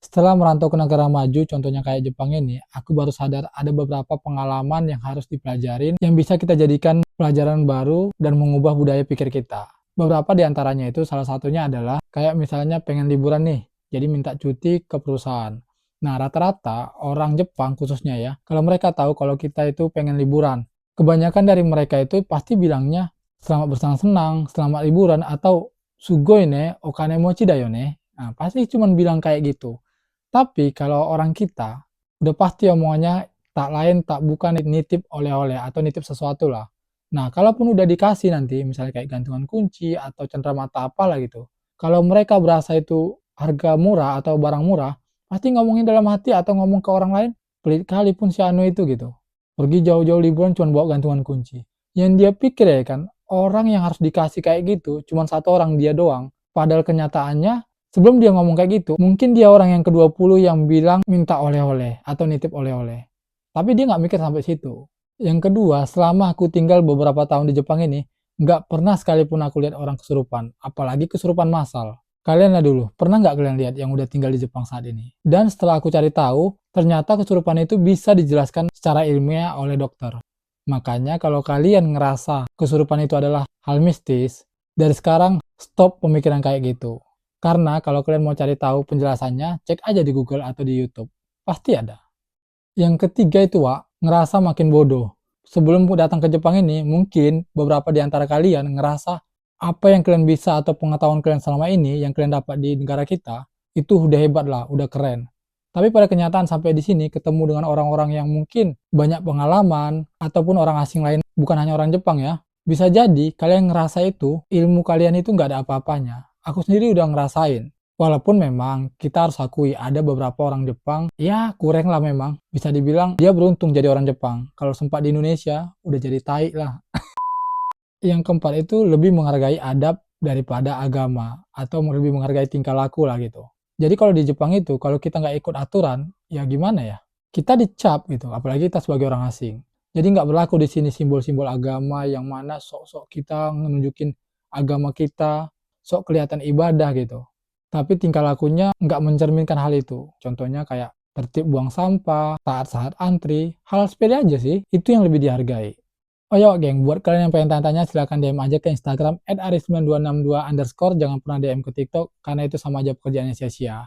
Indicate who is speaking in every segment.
Speaker 1: Setelah merantau ke negara maju, contohnya kayak Jepang ini, aku baru sadar ada beberapa pengalaman yang harus dipelajarin yang bisa kita jadikan pelajaran baru dan mengubah budaya pikir kita. Beberapa di antaranya itu salah satunya adalah kayak misalnya pengen liburan nih, jadi minta cuti ke perusahaan. Nah, rata-rata orang Jepang khususnya ya, kalau mereka tahu kalau kita itu pengen liburan, kebanyakan dari mereka itu pasti bilangnya selamat bersenang-senang, selamat liburan, atau sugoi ne, okane mochi da yo ne. Nah, pasti cuman bilang kayak gitu. Tapi kalau orang kita, udah pasti omongannya tak lain tak bukan nitip oleh-oleh atau nitip sesuatu lah. Nah, kalaupun udah dikasih nanti, misalnya kayak gantungan kunci atau cenderamata apalah gitu, kalau mereka berasa itu harga murah atau barang murah, pasti ngomongin dalam hati atau ngomong ke orang lain, pelit kali pun si Anu itu gitu. Pergi jauh-jauh liburan cuma bawa gantungan kunci. Yang dia pikir ya kan, orang yang harus dikasih kayak gitu, cuma satu orang dia doang. Padahal kenyataannya sebelum dia ngomong kayak gitu, mungkin dia orang yang ke-20 yang bilang minta oleh-oleh atau nitip oleh-oleh. Tapi dia nggak mikir sampai situ. Yang kedua, selama aku tinggal beberapa tahun di Jepang ini, nggak pernah sekalipun aku lihat orang kesurupan, apalagi kesurupan massal. Kalian lah dulu, pernah nggak kalian lihat yang udah tinggal di Jepang saat ini? Dan setelah aku cari tahu, ternyata kesurupan itu bisa dijelaskan secara ilmiah oleh dokter. Makanya kalau kalian ngerasa kesurupan itu adalah hal mistis, dari sekarang stop pemikiran kayak gitu. Karena kalau kalian mau cari tahu penjelasannya, cek aja di Google atau di YouTube. Pasti ada. Yang ketiga itu, Wak, ngerasa makin bodoh. Sebelum datang ke Jepang ini, mungkin beberapa di antara kalian ngerasa apa yang kalian bisa atau pengetahuan kalian selama ini, yang kalian dapat di negara kita, itu udah hebat lah, udah keren. Tapi pada kenyataan sampai di sini ketemu dengan orang-orang yang mungkin banyak pengalaman ataupun orang asing lain, bukan hanya orang Jepang ya. Bisa jadi kalian ngerasa itu ilmu kalian itu nggak ada apa-apanya. Aku sendiri udah ngerasain. Walaupun memang kita harus akui ada beberapa orang Jepang, ya kurang lah memang. Bisa dibilang dia beruntung jadi orang Jepang. Kalau sempat di Indonesia, udah jadi tai lah. Yang keempat itu lebih menghargai adab daripada agama. Atau lebih menghargai tingkah laku lah gitu. Jadi kalau di Jepang itu, kalau kita nggak ikut aturan, ya gimana ya? Kita dicap gitu, apalagi kita sebagai orang asing. Jadi nggak berlaku di sini simbol-simbol agama yang mana sok-sok kita nunjukin agama kita, sok kelihatan ibadah gitu. Tapi tingkah lakunya nggak mencerminkan hal itu. Contohnya kayak tertib buang sampah, taat saat antri, hal sepele aja sih, itu yang lebih dihargai. Oh ya geng, buat kalian yang pengen tanya-tanya silahkan DM aja ke Instagram @aris9262_, jangan pernah DM ke TikTok karena itu sama aja pekerjaannya sia-sia.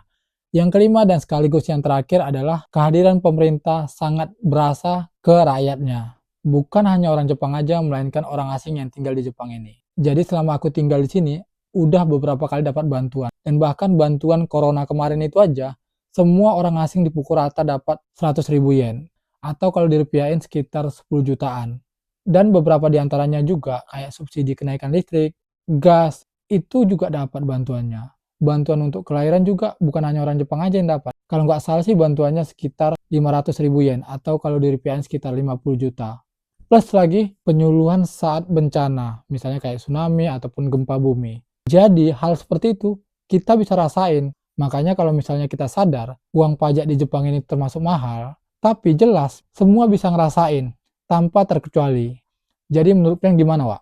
Speaker 1: Yang kelima dan sekaligus yang terakhir adalah kehadiran pemerintah sangat berasa ke rakyatnya. Bukan hanya orang Jepang aja, melainkan orang asing yang tinggal di Jepang ini. Jadi selama aku tinggal di sini, udah beberapa kali dapat bantuan. Dan bahkan bantuan corona kemarin itu aja, semua orang asing dipukul rata dapat 100.000 yen. Atau kalau dirupiahin sekitar 10 jutaan. Dan beberapa di antaranya juga kayak subsidi kenaikan listrik, gas, itu juga dapat bantuannya. Bantuan untuk kelahiran juga bukan hanya orang Jepang aja yang dapat. Kalau nggak salah sih bantuannya sekitar 500.000 yen atau kalau di rupiahin sekitar 50 juta. Plus lagi penyuluhan saat bencana, misalnya kayak tsunami ataupun gempa bumi. Jadi hal seperti itu kita bisa rasain. Makanya kalau misalnya kita sadar uang pajak di Jepang ini termasuk mahal, tapi jelas semua bisa ngerasain tanpa terkecuali. Jadi menurut kalian gimana, Wak?